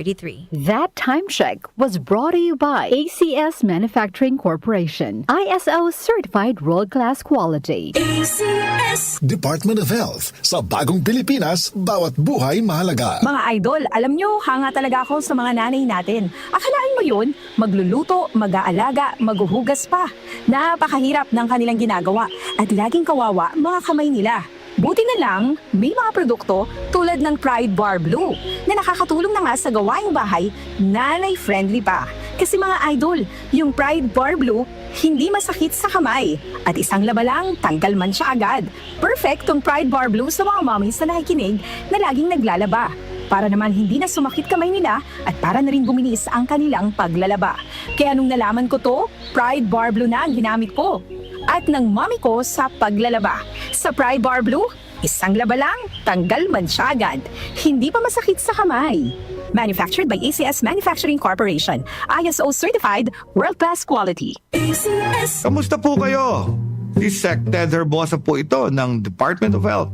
33. That time check was brought to you by ACS Manufacturing Corporation. ISO certified world-class quality. ACS Department of Health. Sa bagong Pilipinas, bawat buhay mahalaga. Mga idol, alam nyo, hanga talaga ako sa mga nanay natin. Akalain mo yun, magluluto, mag-aalaga, maghuhugas pa. Napakahirap ng kanilang ginagawa at laging kawawa mga kamay nila. Buti na lang, may mga produkto tulad ng Pride Bar Blue na nakakatulong na nga sa gawaing bahay, nanay-friendly pa. Kasi mga idol, yung Pride Bar Blue, hindi masakit sa kamay. At isang laba lang, tanggal man siya agad. Perfect tong Pride Bar Blue sa mga mommies na nakikinig na laging naglalaba. Para naman hindi na sumakit kamay nila at para na rin buminis ang kanilang paglalaba. Kaya nung nalaman ko to, Pride Bar Blue na ang ginamit ko. At ng mommy ko sa paglalaba. Sa Pride Bar Blue, isang laba lang, tanggal man siya agad. Hindi pa masakit sa kamay. Manufactured by ACS Manufacturing Corporation. ISO certified, world-class quality. ACS. Kamusta po kayo? Si Sec Ted Herbosa po ito ng Department of Health.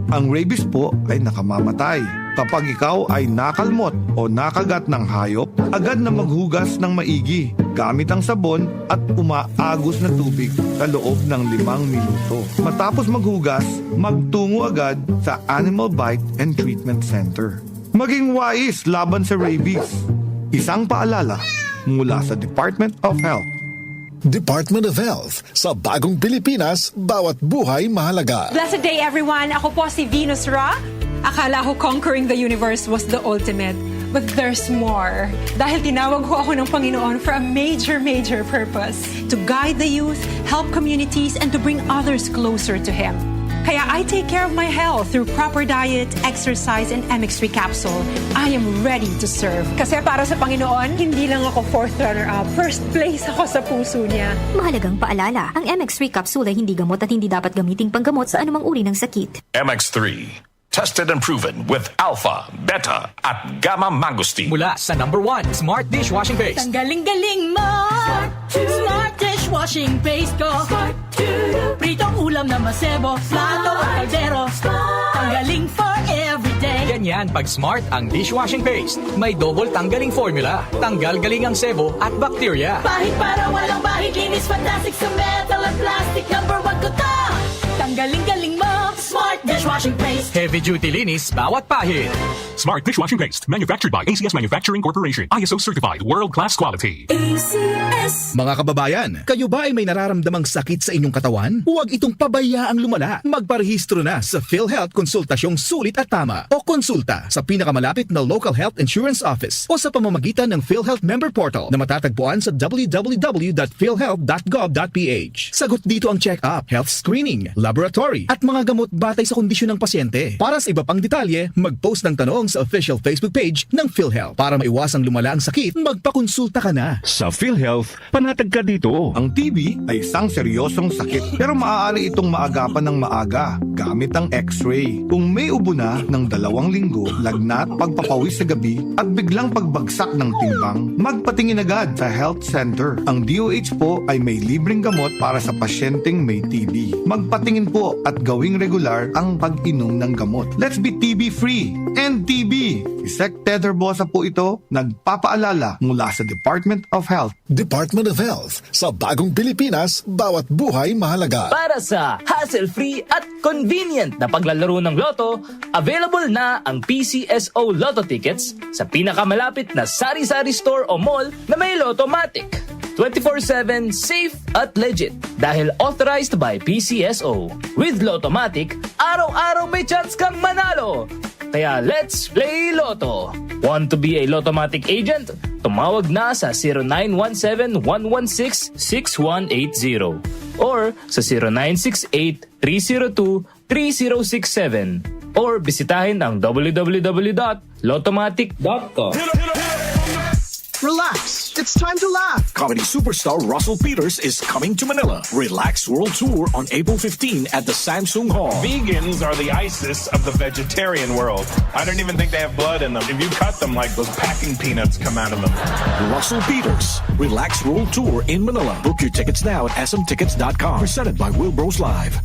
Ang rabies po ay nakamamatay. Kapag ikaw ay nakalmot o nakagat ng hayop, agad na maghugas ng maigi gamit ang sabon at umaagos na tubig sa loob ng 5 minuto. Matapos maghugas, magtungo agad sa Animal Bite and Treatment Center. Maging wais laban sa rabies. Isang paalala mula sa Department of Health. Department of Health. Sa bagong Pilipinas, bawat buhay mahalaga. Blessed day everyone! Ako po si Venus Ra. Akala ko conquering the universe was the ultimate. But there's more. Dahil tinawag ho ako ng Panginoon for a major purpose. To guide the youth, help communities, and to bring others closer to Him. Kaya I take care of my health through proper diet, exercise, and MX3 capsule. I am ready to serve. Kasi para sa Panginoon, hindi lang ako 4th runner-up. First place ako sa puso niya. Mahalagang paalala, ang MX3 capsule ay hindi gamot at hindi dapat gamiting panggamot sa anumang uri ng sakit. MX3. Tested and proven with alpha, beta, at gamma mangosteen. Mula sa #1 Smart Dishwashing Paste. Ang galing-galing mo! Smart Dishwashing Paste ko. Pritong ulam na masebo, plato o kaldero. Tanggaling for everyday. Ganyan pag Smart ang dishwashing paste. May double tanggaling formula. Tanggal galing ang sebo at bacteria. Bahid para walang bahid, linis fantastic sa metal at plastic. #1 ko to! Tanggaling-galing mo! Smart Dishwashing Paste. Heavy duty linis bawat pahid. Smart dishwashing paste, manufactured by ACS Manufacturing Corporation. ISO certified, world-class quality. ACS. Mga kababayan, kayo ba ay may nararamdamang sakit sa inyong katawan? Huwag itong pabayaang lumala. Magparehistro na sa PhilHealth Konsultasyong Sulit at Tama o konsulta sa pinakamalapit na local health insurance office o sa pamamagitan ng PhilHealth member portal na matatagpuan sa www.philhealth.gov.ph. Sagot dito ang check-up, health screening, laboratory at mga gamot batay sa kondisyon ng pasyente. Para sa iba pang detalye, mag-post ng tanong sa official Facebook page ng PhilHealth. Para maiwasang lumala ang sakit, magpakonsulta ka na. Sa PhilHealth, panatag ka dito. Ang TB ay isang seryosong sakit pero maaari itong maagapan ng maaga gamit ang X-ray. Kung may ubo na ng 2 linggo, lagnat, pagpapawis sa gabi at biglang pagbagsak ng timbang, magpatingin agad sa health center. Ang DOH po ay may libreng gamot para sa pasyenteng may TB. Magpatingin po at gawing regular ang pag-inom ng gamot. Let's be TB-free and TB. Si Sec Ted Herbosa po ito, nagpapaalala mula sa Department of Health. Department of Health. Sa bagong Pilipinas, bawat buhay mahalaga. Para sa hassle-free at convenient na paglalaro ng loto, available na ang PCSO Lotto tickets sa pinakamalapit na sari-sari store o mall na may Lottomatic. 24/7 safe at legit dahil authorized by PCSO. With Lottomatic, araw-araw may chance kang manalo. Kaya let's play Lotto. Want to be a Lottomatic agent? Tumawag na sa 0917-116-6180 or sa 0968-302-3067 or bisitahin ang www.lottomatic.com. Relax, it's time to laugh. Comedy superstar Russell Peters is coming to Manila. Relax World Tour on April 15 at the Samsung Hall. Vegans are the ISIS of the vegetarian world. I don't even think they have blood in them. If you cut them, like those packing peanuts come out of them. Russell Peters, Relax World Tour in Manila. Book your tickets now at smtickets.com. Presented by Wilbros Live.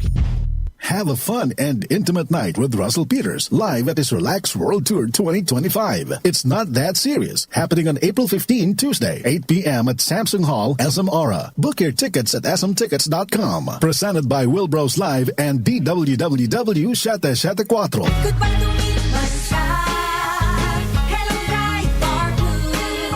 Have a fun and intimate night with Russell Peters live at his Relax World Tour 2025. It's Not That Serious, happening on April 15, Tuesday, 8 p.m. at Samsung Hall, SM Aura. Book your tickets at smtickets.com. Presented by Wilbros Live and DWWW 774. Goodbye to me, Mancha. Hello, Ride Bar Blue.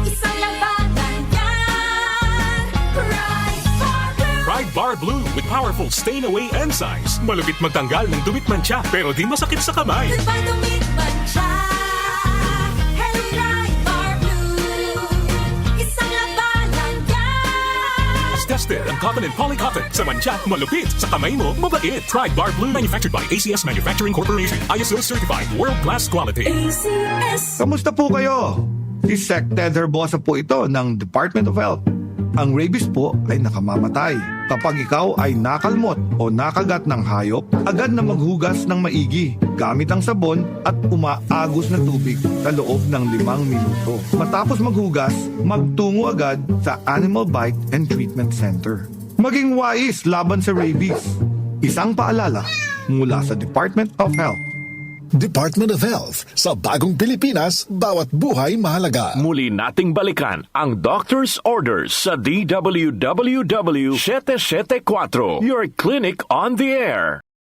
Isang labanan yan. Ride Bar Blue. Ride Bar Blue with powerful stain-away enzymes. Malupit magtanggal ng dumit mancha pero di masakit sa kamay. Goodbye to me, Mancha. Hello, Ride Bar Blue. Isang labanan yan. As tested ang cotton and polycotton. Sa mancha, malupit. Sa kamay mo, mabait. Ride Bar Blue. Manufactured by ACS Manufacturing Corporation. ISO certified. World-class quality. ACS. Kamusta po kayo? Si Sec Ted Herbosa po ito ng Department of Health. Ang rabies po ay nakamamatay. Kapag ikaw ay nakalmot o nakagat ng hayop, agad na maghugas ng maigi gamit ang sabon at umaagos na tubig sa loob ng 5 minuto. Matapos maghugas, magtungo agad sa Animal Bite and Treatment Center. Maging wais laban sa rabies. Isang paalala mula sa Department of Health. Department of Health. Sa bagong Pilipinas, bawat buhay mahalaga. Muli nating balikan ang Doctor's Orders sa DWWW 774, your clinic on the air.